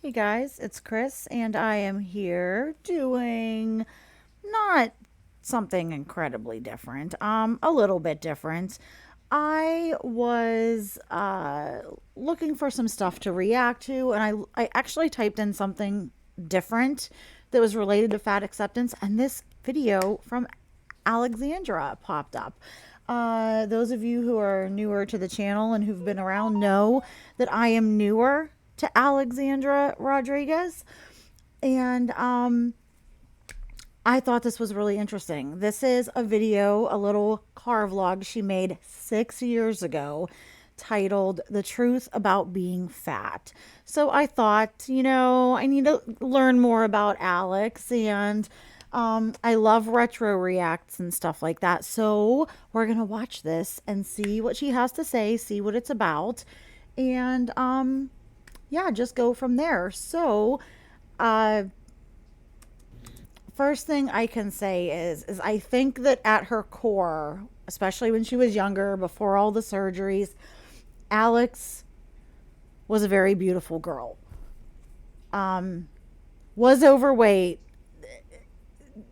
Hey guys, it's Chris, and I am here doing not something incredibly different, a little bit different. I was looking for some stuff to react to, and I actually typed in something different that was related to fat acceptance, and this video from Alexandra popped up. Those of you who are newer to the channel and who've been around know that I am newer to Alexandra Rodriguez. And I thought this was really interesting. This is a video, a little car vlog she made 6 years ago titled The Truth About Being Fat. So I thought, I need to learn more about Alex, and I love retro reacts and stuff like that. So we're going to watch this and see what she has to say, see what it's about, and yeah, just go from there. So, uh, first thing I can say is I think that at her core, especially when she was younger, before all the surgeries, Alex was a very beautiful girl. Was overweight,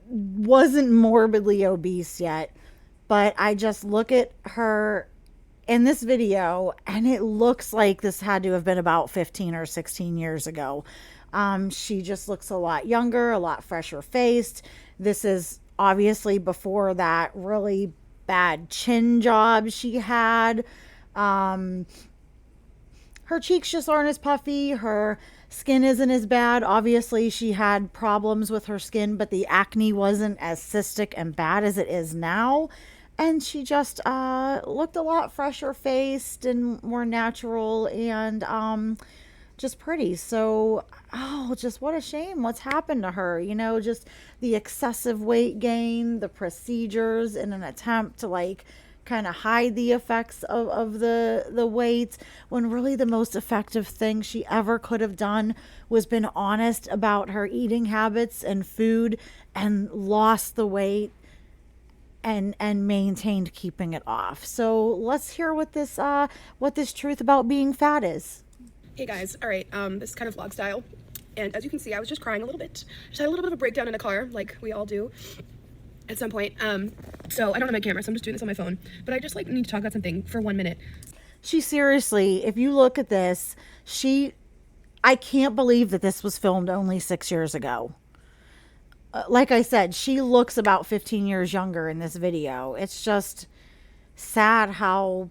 wasn't morbidly obese yet, but I just look at her in this video and it looks like this had to have been about 15 or 16 years ago. She just looks a lot younger, a lot fresher faced. This is obviously before that really bad chin job she had. Um, Her cheeks just aren't as puffy. Her skin isn't as bad. Obviously, she had problems with her skin, but the acne wasn't as cystic and bad as it is now. And she just looked a lot fresher faced and more natural and just pretty. So, oh, just what a shame what's happened to her. Just the excessive weight gain, the procedures in an attempt to kind of hide the effects of the weight, when really the most effective thing she ever could have done was been honest about her eating habits and food and lost the weight and maintained keeping it off. So let's hear what this truth about being fat is. Hey guys, all right, this is kind of vlog style, and as you can see, I was just crying a little bit. Just had a little bit of a breakdown in a car, like we all do at some point. So I don't have my camera, so I'm just doing this on my phone, but I just need to talk about something for 1 minute. She seriously, if you look at this, I can't believe that this was filmed only 6 years ago. Like I said, she looks about 15 years younger in this video. It's just sad how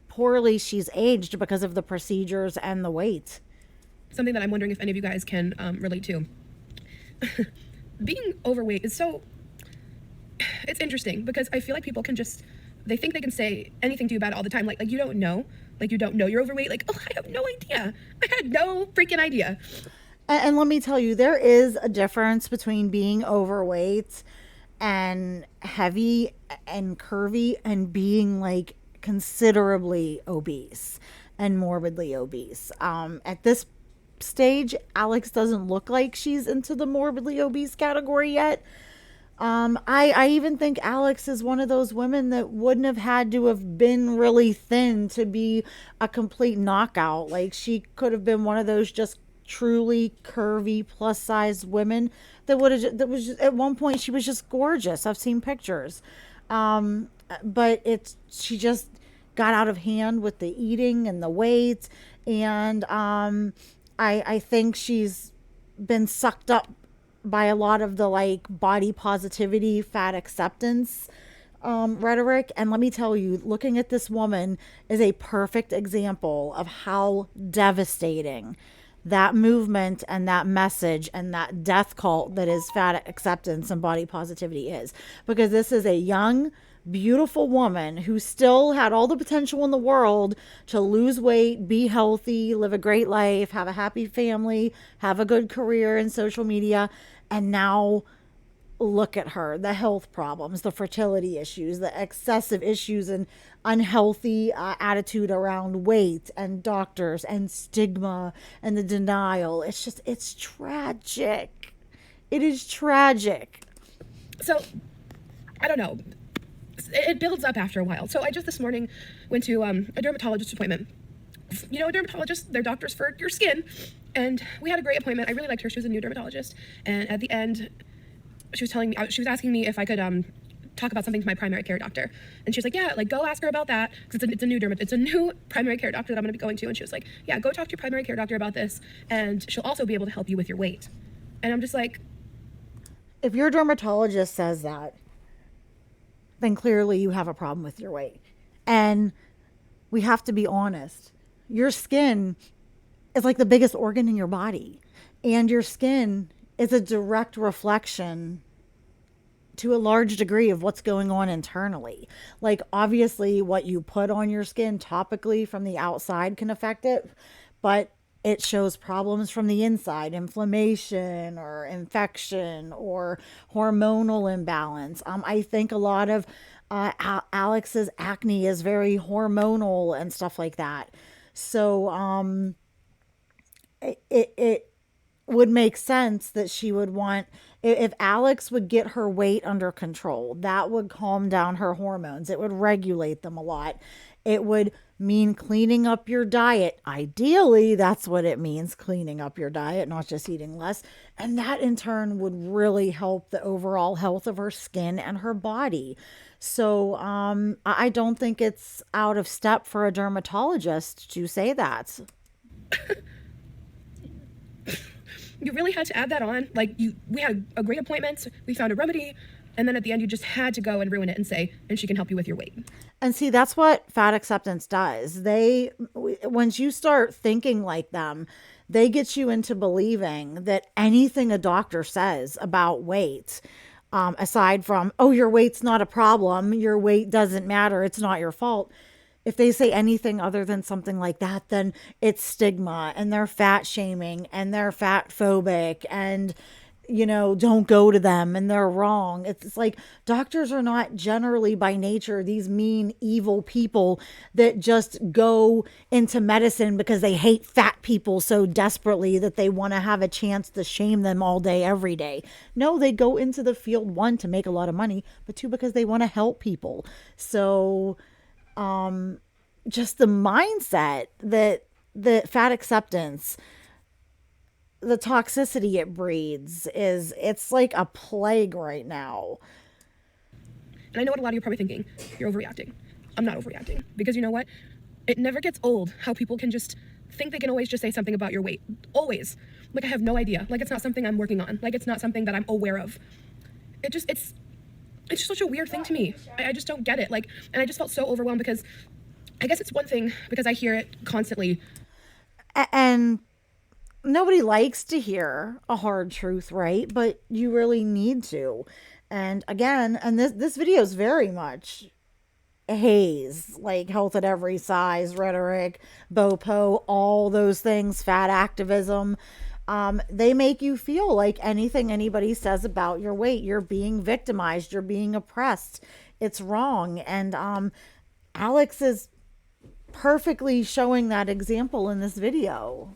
poorly she's aged because of the procedures and the weight. Something that I'm wondering if any of you guys can relate to. Being overweight is it's interesting because I feel like people they think they can say anything to you about it all the time. Like you don't know. Like you don't know you're overweight. Like, oh, I have no idea. I had no freaking idea. And let me tell you, there is a difference between being overweight and heavy and curvy and being considerably obese and morbidly obese. At this stage, Alex doesn't look like she's into the morbidly obese category yet. I even think Alex is one of those women that wouldn't have had to have been really thin to be a complete knockout. Like, she could have been one of those just truly curvy plus size women that at one point she was just gorgeous. I've seen pictures. But she just got out of hand with the eating and the weight, and I think she's been sucked up by a lot of the body positivity, fat acceptance rhetoric. And let me tell you, looking at this woman is a perfect example of how devastating that movement and that message and that death cult that is fat acceptance and body positivity is. Because this is a young, beautiful woman who still had all the potential in the world to lose weight, be healthy, live a great life, have a happy family, have a good career in social media. And now look at her, the health problems, the fertility issues, the excessive issues and unhealthy attitude around weight and doctors and stigma and the denial. It's tragic. It is tragic. So I don't know, it builds up after a while. So I just this morning went to a dermatologist appointment. A dermatologist, they're doctors for your skin. And we had a great appointment. I really liked her. She was a new dermatologist. And at the end, she was telling me, she was asking me if I could talk about something to my primary care doctor. And she was like, yeah, like go ask her about that. Because it's a new primary care doctor that I'm going to be going to. And she was like, yeah, go talk to your primary care doctor about this. And she'll also be able to help you with your weight. And I'm just like, If your dermatologist says that, then clearly you have a problem with your weight. And we have to be honest. Your skin is like the biggest organ in your body. And your skin is a direct reflection to a large degree of what's going on internally. Like, obviously, what you put on your skin topically from the outside can affect it, but it shows problems from the inside, inflammation or infection or hormonal imbalance. I think a lot of Alex's acne is very hormonal and stuff like that. So it would make sense that she would want, if Alex would get her weight under control, that would calm down her hormones. It would regulate them a lot. It would mean cleaning up your diet. Ideally, that's what it means, cleaning up your diet, not just eating less. And that in turn would really help the overall health of her skin and her body. So I don't think it's out of step for a dermatologist to say that. you really had to add that on. Like we had a great appointment. We found a remedy. And then at the end, you just had to go and ruin it and say, and she can help you with your weight. And see, that's what fat acceptance does. Once you start thinking like them, they get you into believing that anything a doctor says about weight, aside from, oh, your weight's not a problem, your weight doesn't matter, it's not your fault. If they say anything other than something like that, then it's stigma and they're fat shaming and they're fat phobic and don't go to them and they're wrong. It's like doctors are not generally by nature these mean, evil people that just go into medicine because they hate fat people so desperately that they want to have a chance to shame them all day, every day. No, they go into the field, one, to make a lot of money, but two, because they want to help people. So, just the mindset that fat acceptance, the toxicity it breeds, it's like a plague right now. And I know what a lot of you are probably thinking. You're overreacting. I'm not overreacting. Because you know what? It never gets old how people can just think they can always just say something about your weight. Always. Like I have no idea. Like it's not something I'm working on. Like it's not something that I'm aware of. It's just such a weird thing to me. I just don't get it. Like, and I just felt so overwhelmed because I guess it's one thing because I hear it constantly. And nobody likes to hear a hard truth, right? But you really need to. And again, and this video is very much haze, like health at every size, rhetoric, BOPO, all those things, fat activism. They make you feel like anything anybody says about your weight, you're being victimized, you're being oppressed. It's wrong. And Alex is perfectly showing that example in this video.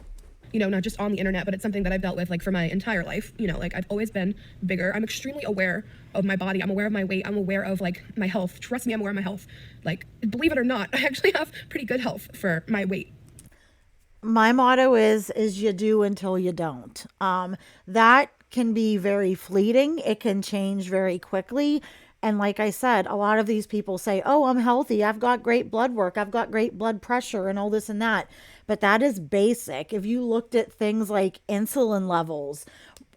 Not just on the internet, but it's something that I've dealt with like for my entire life. Like I've always been bigger. I'm extremely aware of my body. I'm aware of my weight. I'm aware of like my health. Trust me, I'm aware of my health. Like, believe it or not, I actually have pretty good health for my weight. My motto is you do until you don't. That can be very fleeting. It can change very quickly. And like I said, a lot of these people say, oh, I'm healthy. I've got great blood work. I've got great blood pressure and all this and that. But that is basic. If you looked at things like insulin levels,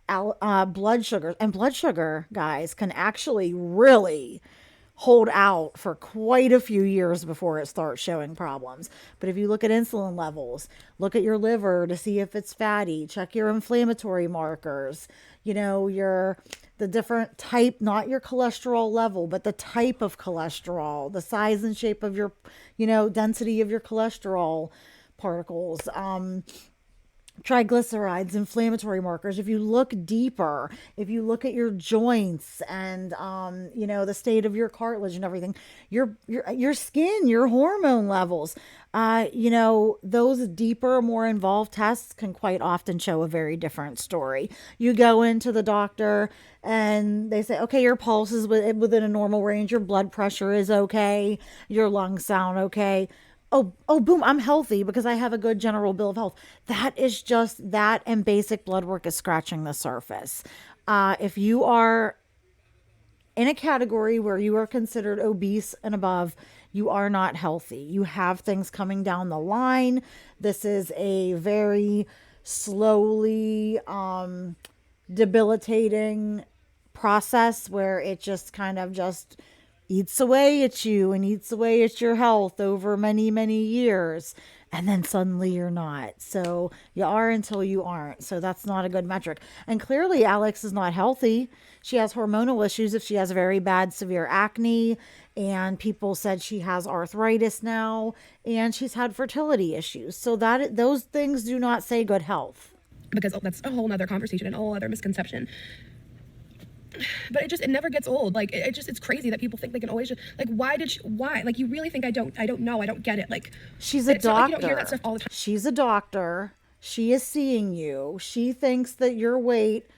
blood sugar, and blood sugar, guys, can actually really hold out for quite a few years before it starts showing problems. But if you look at insulin levels, look at your liver to see if it's fatty, check your inflammatory markers, the different type, not your cholesterol level, but the type of cholesterol, the size and shape of your, density of your cholesterol particles, triglycerides, inflammatory markers. If you look deeper, if you look at your joints and the state of your cartilage and everything, your skin, your hormone levels, those deeper, more involved tests can quite often show a very different story. You go into the doctor and they say, okay, your pulse is within a normal range, your blood pressure is okay, your lungs sound okay. boom, I'm healthy because I have a good general bill of health. That is just that, and basic blood work is scratching the surface. If you are in a category where you are considered obese and above, you are not healthy. You have things coming down the line. This is a very slowly debilitating process where it just kind of just eats away at you and eats away at your health over many, many years. And then suddenly you're not. So you are until you aren't. So that's not a good metric. And clearly, Alex is not healthy. She has hormonal issues if she has very bad, severe acne. And people said she has arthritis now. And she's had fertility issues. So that those things do not say good health. Because that's a whole nother conversation and a whole other misconception. But it never gets old. Like it's crazy that people think they can always just, like, why, like, you really think I don't know, I don't get it. Like, she's a it's not like doctor. you don't hear that stuff all the time. She's a doctor. She is seeing you. She thinks that your weight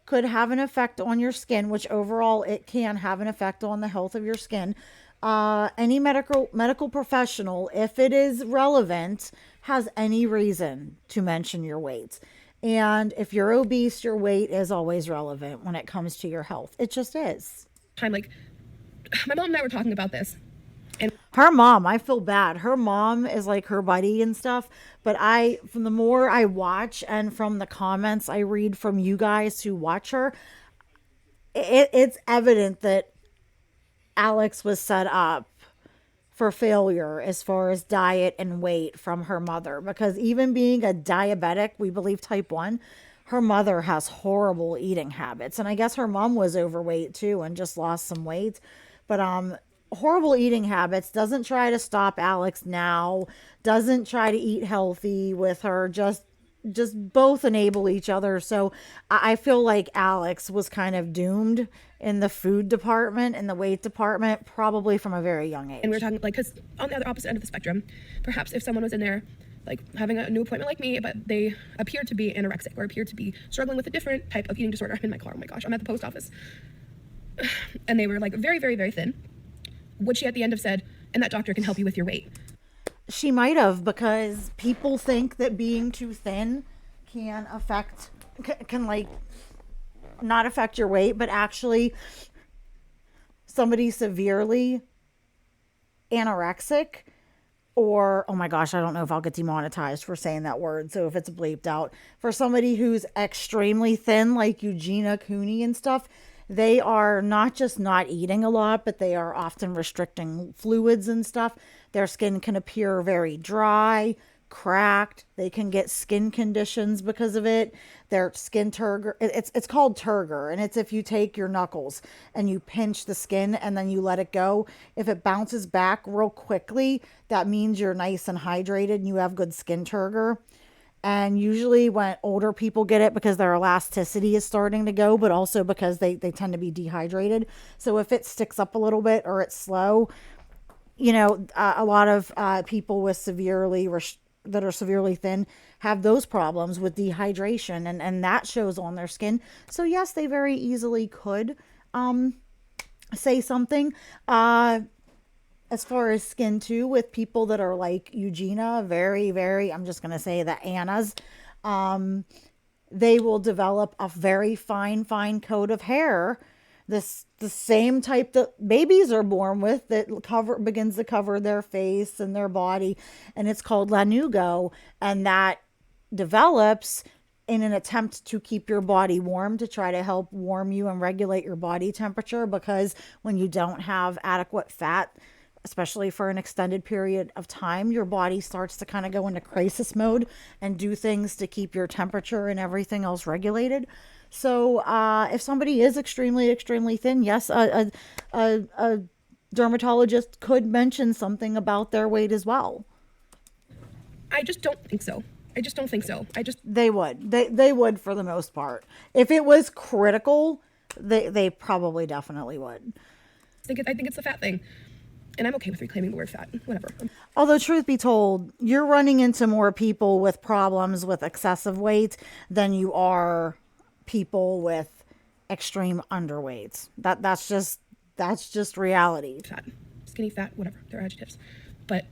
could have an effect on your skin, which overall it can have an effect on the health of your skin. Any medical professional, if it is relevant, has any reason to mention your weight. And if you're obese, your weight is always relevant when it comes to your health. It just is. Time, like, my mom and I were talking about this, and Her mom, I feel bad. Her mom is like her buddy and stuff. But from the more I watch and from the comments I read from you guys who watch her, it's evident that Alex was set up for failure as far as diet and weight from her mother. Because even being a diabetic, we believe type 1, her mother has horrible eating habits. And I guess her mom was overweight too and just lost some weight. But horrible eating habits, doesn't try to stop Alex now, doesn't try to eat healthy with her, just both enable each other. So I feel like Alex was kind of doomed in the food department and the weight department, probably from a very young age. and we were talking, like, because on the other opposite end of the spectrum, perhaps if someone was in there, like, having a new appointment like me, but they appear to be anorexic or appear to be struggling with a different type of eating disorder. I'm in my car, oh my gosh, I'm at the post office, and they were, like, very, very, very thin. Would she at the end have said, and that doctor can help you with your weight? She might have, because people think that being too thin can like not affect your weight, but actually somebody severely anorexic, or oh my gosh, I don't know if I'll get demonetized for saying that word, so if it's bleeped out, for somebody who's extremely thin like Eugenia Cooney and stuff, they are not just not eating a lot, but they are often restricting fluids and stuff. Their skin can appear very dry, cracked. They can get skin conditions because of it. Their skin turgor, it's called turgor, and it's if you take your knuckles and you pinch the skin and then you let it go. If it bounces back real quickly, that means you're nice and hydrated and you have good skin turgor. And usually when older people get it, because their elasticity is starting to go, but also because they tend to be dehydrated. So if it sticks up a little bit or it's slow, a lot of people with that are severely thin have those problems with dehydration, and that shows on their skin. So yes, they very easily could say something. As far as skin too, with people that are like Eugenia, very, very, I'm just going to say the Annas, they will develop a very fine, fine coat of hair. The same type that babies are born with, that begins to cover their face and their body. And it's called lanugo. And that develops in an attempt to keep your body warm, to try to help warm you and regulate your body temperature. Because when you don't have adequate fat, especially for an extended period of time, your body starts to kind of go into crisis mode and do things to keep your temperature and everything else regulated. So if somebody is extremely, extremely thin, yes, a dermatologist could mention something about their weight as well. I just don't think so. They would. They would, for the most part. If it was critical, they probably definitely would. I think it's the fat thing. And I'm okay with reclaiming the word fat, whatever. Although, truth be told, you're running into more people with problems with excessive weight than you are people with extreme underweight. That's just reality. Fat, skinny, fat, whatever. They're adjectives. But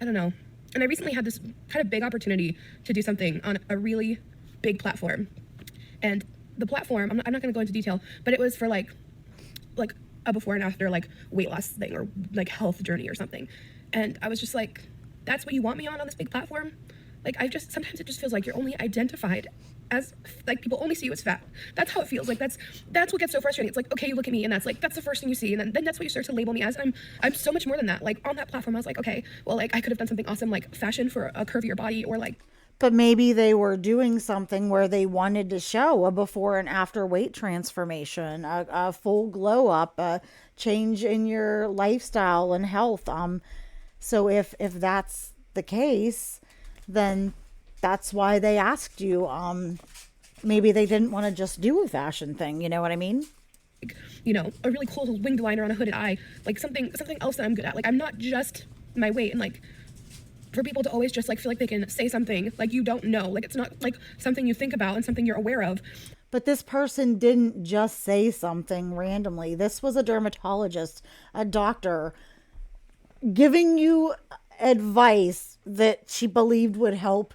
I don't know. And I recently had this kind of big opportunity to do something on a really big platform. And the platform, I'm not going to go into detail, but it was for like a before and after like weight loss thing or like health journey or something. And I was just like, that's what you want me on this big platform? Like, sometimes it just feels like you're only identified as, like, people only see you as fat. That's how it feels. Like, that's what gets so frustrating. It's like, okay, you look at me and that's the first thing you see. And then that's what you start to label me as. I'm so much more than that. Like, on that platform, I was like, okay, well, like, I could have done something awesome, like fashion for a curvier body, or like, But maybe they were doing something where they wanted to show a before and after weight transformation, a full glow up, a change in your lifestyle and health. So if that's the case, then that's why they asked you. Maybe they didn't want to just do a fashion thing. You know what I mean? a really cool winged liner on a hooded eye, like something else that I'm good at. Like, I'm not just my weight. And like, for people to always just like feel like they can say something like you don't know, like it's not like something you think about and something you're aware of. But this person didn't just say something randomly. This was a dermatologist, a doctor, giving you advice that she believed would help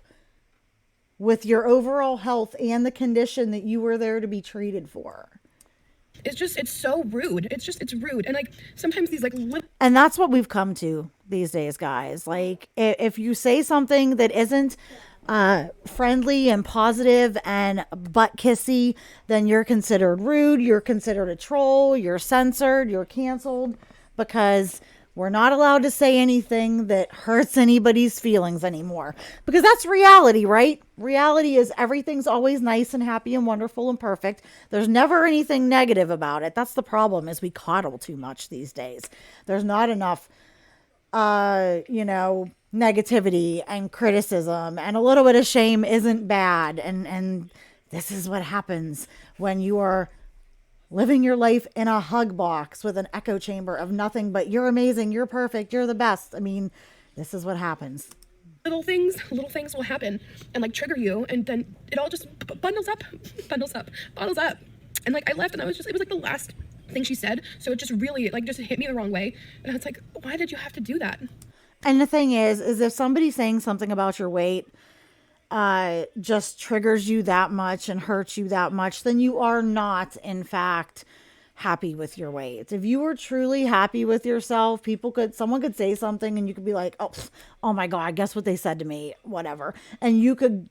with your overall health and the condition that you were there to be treated for. It's so rude. It's rude. And like, sometimes these like And that's what we've come to these days, guys. Like, if you say something that isn't friendly and positive and butt kissy, then you're considered rude, you're considered a troll, you're censored, you're canceled, because we're not allowed to say anything that hurts anybody's feelings anymore. Because that's reality, right? Reality is everything's always nice and happy and wonderful and perfect. There's never anything negative about it. That's the problem, is we coddle too much these days. There's not enough negativity and criticism, and a little bit of shame isn't bad. And this is what happens when you are living your life in a hug box with an echo chamber of nothing but you're amazing, you're perfect, you're the best. I mean, this is what happens. little things will happen and like trigger you, and then it all just bundles up. And like, I left and it was like the last thing she said, so it just really like just hit me the wrong way. And I was like, why did you have to do that? And the thing is if somebody's saying something about your weight just triggers you that much and hurts you that much, then you are not, in fact, happy with your weight. If you were truly happy with yourself, someone could say something and you could be like, oh my God, guess what they said to me, whatever. And you could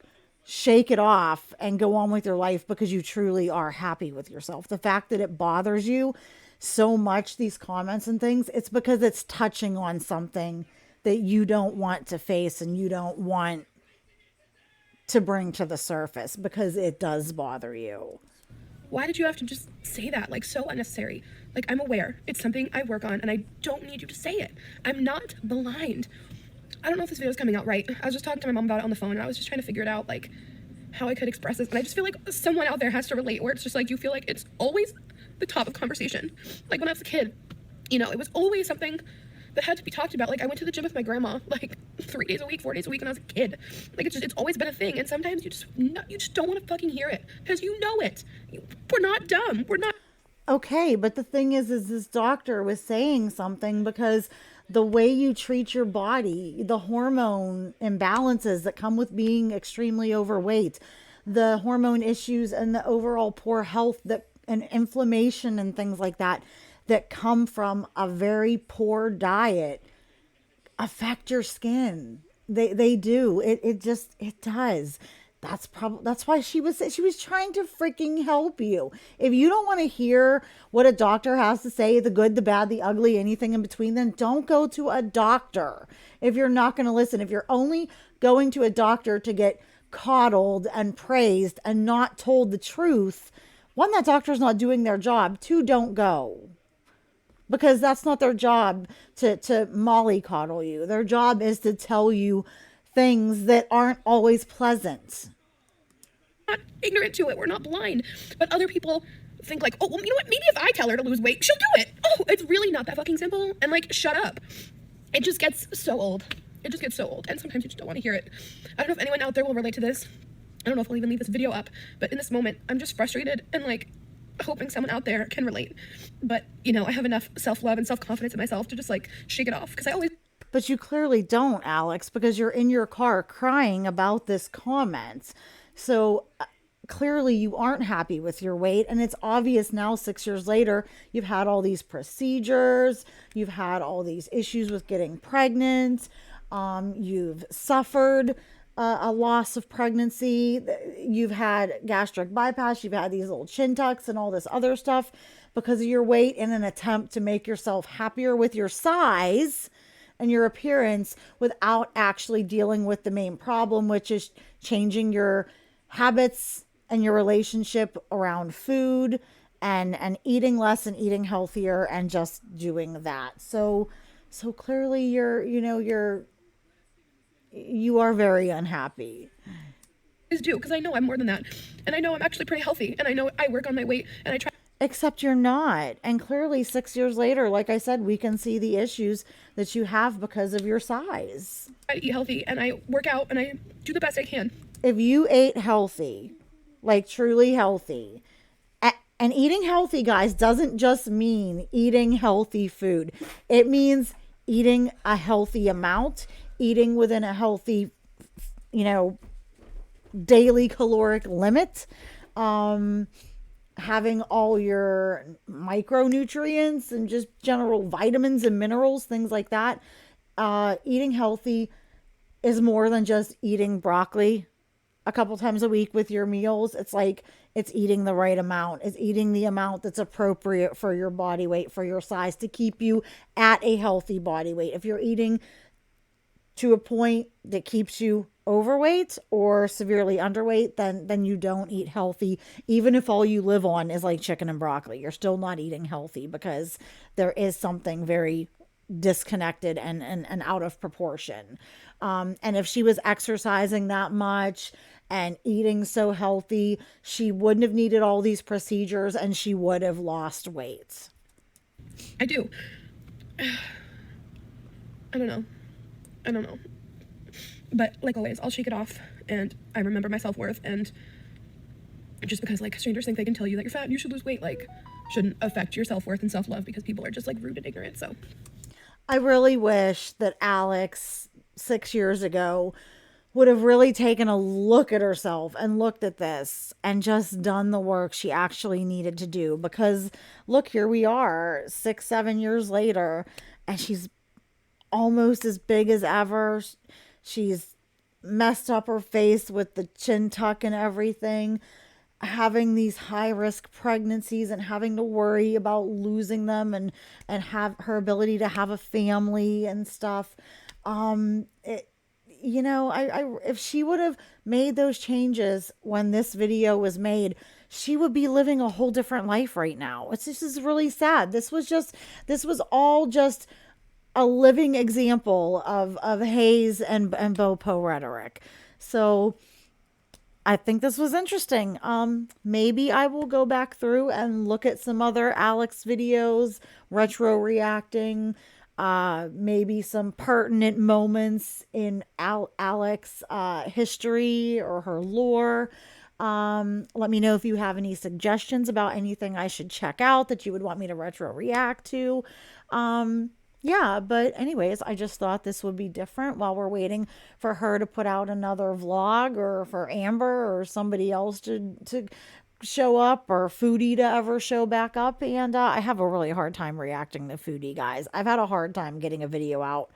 shake it off and go on with your life because you truly are happy with yourself. The fact that it bothers you so much, these comments and things, it's because it's touching on something that you don't want to face and you don't want to bring to the surface, because it does bother you. Why did you have to just say that? Like, so unnecessary. Like, I'm aware it's something I work on and I don't need you to say it. I'm not blind. I don't know if this video is coming out right. I was just talking to my mom about it on the phone, and I was just trying to figure it out, like how I could express this. And I just feel like someone out there has to relate, where it's just like you feel like it's always the top of conversation. Like, when I was a kid, it was always something that had to be talked about. Like, I went to the gym with my grandma like 3 days a week, 4 days a week when I was a kid. Like, it's always been a thing. And sometimes you just don't want to fucking hear it, because you know it. We're not dumb. We're not. Okay, but the thing is this doctor was saying something because the way you treat your body, the hormone imbalances that come with being extremely overweight, the hormone issues and the overall poor health and inflammation and things like that come from a very poor diet affect your skin. They do. It does. That's why she was trying to freaking help you. If you don't want to hear what a doctor has to say, the good, the bad, the ugly, anything in between, then don't go to a doctor. If you're not going to listen, if you're only going to a doctor to get coddled and praised and not told the truth, one, that doctor's not doing their job. Two, don't go. Because that's not their job to mollycoddle you. Their job is to tell you things that aren't always pleasant. Not ignorant to it. We're not blind. But other people think like, oh, well, you know what? Maybe if I tell her to lose weight, she'll do it. Oh, it's really not that fucking simple. And like, shut up. It just gets so old. And sometimes you just don't want to hear it. I don't know if anyone out there will relate to this. I don't know if I'll even leave this video up. But in this moment, I'm just frustrated and like hoping someone out there can relate. But, I have enough self-love and self-confidence in myself to just like shake it off. Because I always... But you clearly don't, Alex, because you're in your car crying about this comment. So clearly you aren't happy with your weight. And it's obvious now, 6 years later, you've had all these procedures, you've had all these issues with getting pregnant, you've suffered a loss of pregnancy, you've had gastric bypass, you've had these little chin tucks and all this other stuff because of your weight in an attempt to make yourself happier with your size and your appearance without actually dealing with the main problem, which is changing your habits and your relationship around food and eating less and eating healthier and just doing that. So clearly you are very unhappy. Is do because I know I'm more than that, and I know I'm actually pretty healthy, and I know I work on my weight, and I try Except you're not. And clearly 6 years later, like I said, we can see the issues that you have because of your size. to eat healthy, and I work out, and I do the best I can. If you ate healthy, like truly healthy, and eating healthy, guys, doesn't just mean eating healthy food. It means eating a healthy amount, eating within a healthy, you know, daily caloric limit, having all your micronutrients and just general vitamins and minerals, things like that. Eating healthy is more than just eating broccoli a couple times a week with your meals. It's like it's eating the right amount. It's eating the amount that's appropriate for your body weight, for your size, to keep you at a healthy body weight. If you're eating to a point that keeps you overweight or severely underweight, then you don't eat healthy. Even if all you live on is like chicken and broccoli, you're still not eating healthy because there is something very disconnected and out of proportion. And if she was exercising that much and eating so healthy, she wouldn't have needed all these procedures and she would have lost weight. I do. I don't know. I don't know. But like always, I'll shake it off, and I remember my self-worth, and just because like strangers think they can tell you that you're fat and you should lose weight, like shouldn't affect your self-worth and self-love because people are just like rude and ignorant. So I really wish that Alex 6 years ago would have really taken a look at herself and looked at this and just done the work she actually needed to do. Because look, here we are 6, 7 years later, and she's almost as big as ever. She's messed up her face with the chin tuck and everything, having these high risk pregnancies and having to worry about losing them and have her ability to have a family and stuff. It, I if she would have made those changes when this video was made, she would be living a whole different life right now. This is really sad. This was all just a living example of Hayes and Bopo rhetoric. So I think this was interesting. Maybe I will go back through and look at some other Alex videos, retro reacting, maybe some pertinent moments in Alex history or her lore. Let me know if you have any suggestions about anything I should check out that you would want me to retro react to. Yeah, but anyways, I just thought this would be different while we're waiting for her to put out another vlog, or for Amber or somebody else to show up, or Foodie to ever show back up. And I have a really hard time reacting to Foodie, guys. I've had a hard time getting a video out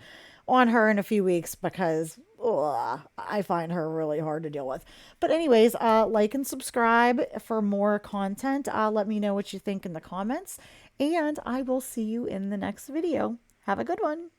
on her in a few weeks because I find her really hard to deal with. But anyways, like and subscribe for more content. Let me know what you think in the comments, and I will see you in the next video. Have a good one.